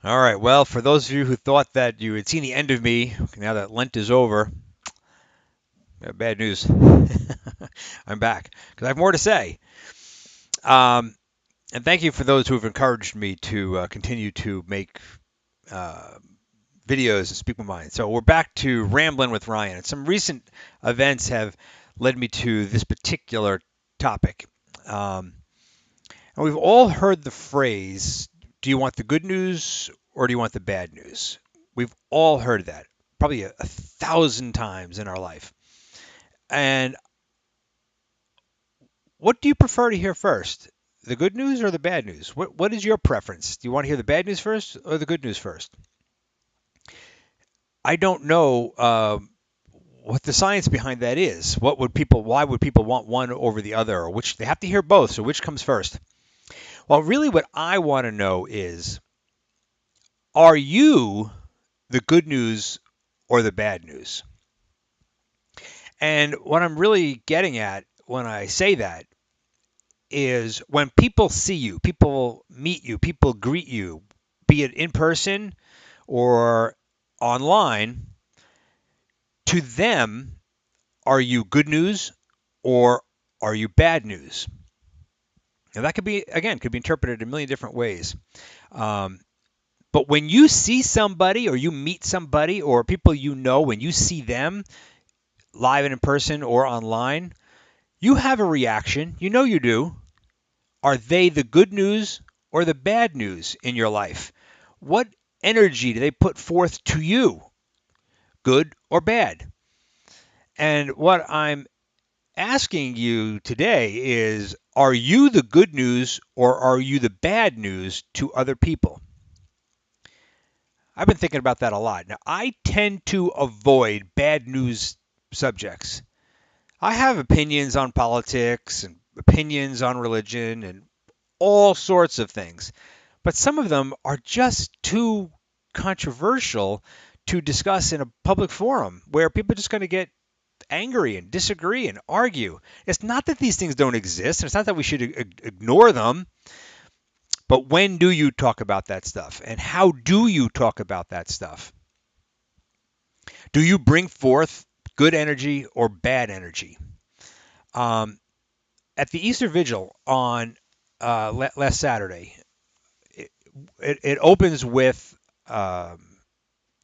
All right. Well, for those of you who thought that you had seen the end of me, now that Lent is over, bad news. I'm back because I have more to say. Um, and thank you for those who have encouraged me to continue to make uh, videos and speak my mind. So we're back to Ramblin' with Ryan. And some recent events have led me to this particular topic. Um, and we've all heard the phrase, do you want the good news or do you want the bad news? We've all heard that probably a thousand times in our life. And what do you prefer to hear first? The good news or the bad news? What is your preference? Do you want to hear the bad news first or the good news first? I don't know what the science behind that is. What would people? Why would people want one over the other? Or which they have to hear both. So which comes first? Well, really, what I want to know is, are you the good news or the bad news? And what I'm really getting at when I say that is when people see you, people meet you, people greet you, be it in person or online, to them, are you good news or are you bad news? Now that could be, again, could be interpreted a million different ways. Um, but when you see somebody or you meet somebody or people you know, when you see them live and in person or online, you have a reaction. You know you do. Are they the good news or the bad news in your life? What energy do they put forth to you, good or bad? And what I'm asking you today is, are you the good news or are you the bad news to other people? I've been thinking about that a lot. Now, I tend to avoid bad news subjects. I have opinions on politics and opinions on religion and all sorts of things, but some of them are just too controversial to discuss in a public forum where people are just going to get angry and disagree and argue. It's not that these things don't exist. It's not that we should ignore them. But when do you talk about that stuff? And how do you talk about that stuff? Do you bring forth good energy or bad energy? Um, at the Easter Vigil on last Saturday, it, it opens with, or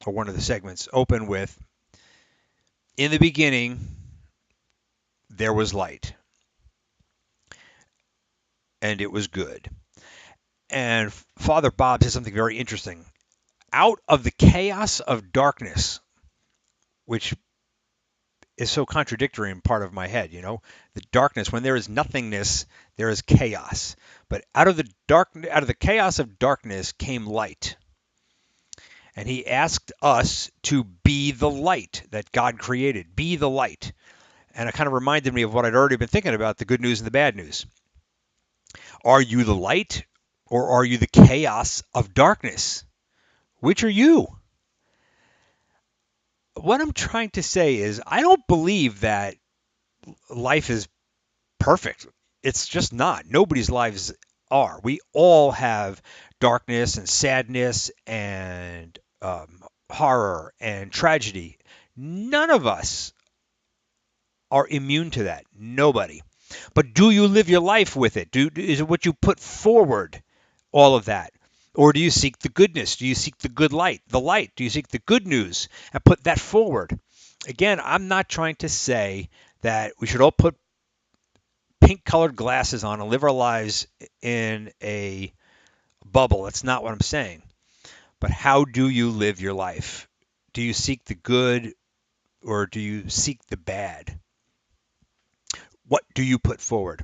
one of the segments open with, in the beginning, there was light, and it was good. And Father Bob says something very interesting. Out of the chaos of darkness, which is so contradictory in part of my head, the darkness, when there is nothingness, there is chaos. But out of the chaos of darkness came light. And he asked us to be the light that God created. Be the light. And it kind of reminded me of what I'd already been thinking about, the good news and the bad news. Are you the light or are you the chaos of darkness? Which are you? What I'm trying to say is, I don't believe that life is perfect. It's just not. Nobody's lives are. We all have darkness and sadness and horror and tragedy. None of us are immune to that. Nobody. But do you live your life with it? Is it what you put forward, all of that? Or do you seek the goodness? Do you seek the good light, the light? Do you seek the good news and put that forward? Again, I'm not trying to say that we should all put pink colored glasses on and live our lives in a bubble. That's not what I'm saying. But how do you live your life? Do you seek the good or do you seek the bad? What do you put forward?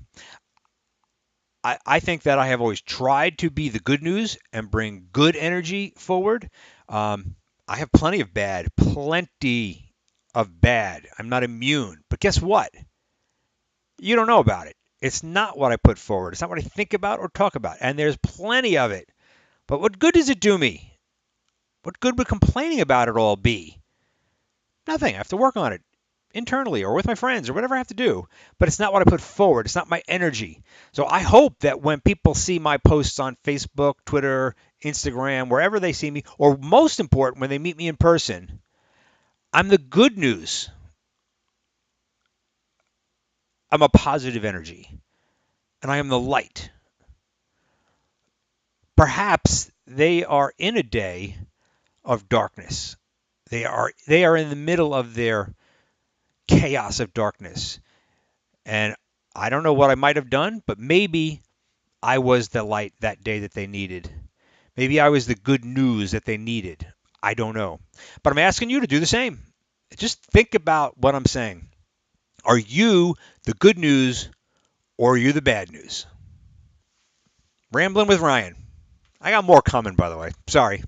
I think that I have always tried to be the good news and bring good energy forward. I have plenty of bad, plenty of bad. I'm not immune. But guess what? You don't know about it. It's not what I put forward. It's not what I think about or talk about. And there's plenty of it. But what good does it do me? What good would complaining about it all be? Nothing. I have to work on it. internally or with my friends or whatever I have to do, but it's not what I put forward. It's not my energy. So I hope that when people see my posts on Facebook, Twitter, Instagram, wherever they see me, or most important, when they meet me in person, I'm the good news. I'm a positive energy, and I am the light. Perhaps they are in a day of darkness. They are in the middle of their chaos of darkness. And I don't know what I might have done, but maybe I was the light that day that they needed. Maybe I was the good news that they needed. I don't know. But I'm asking you to do the same. Just think about what I'm saying. Are you the good news or are you the bad news? Rambling with Ryan. I got more coming, by the way. Sorry.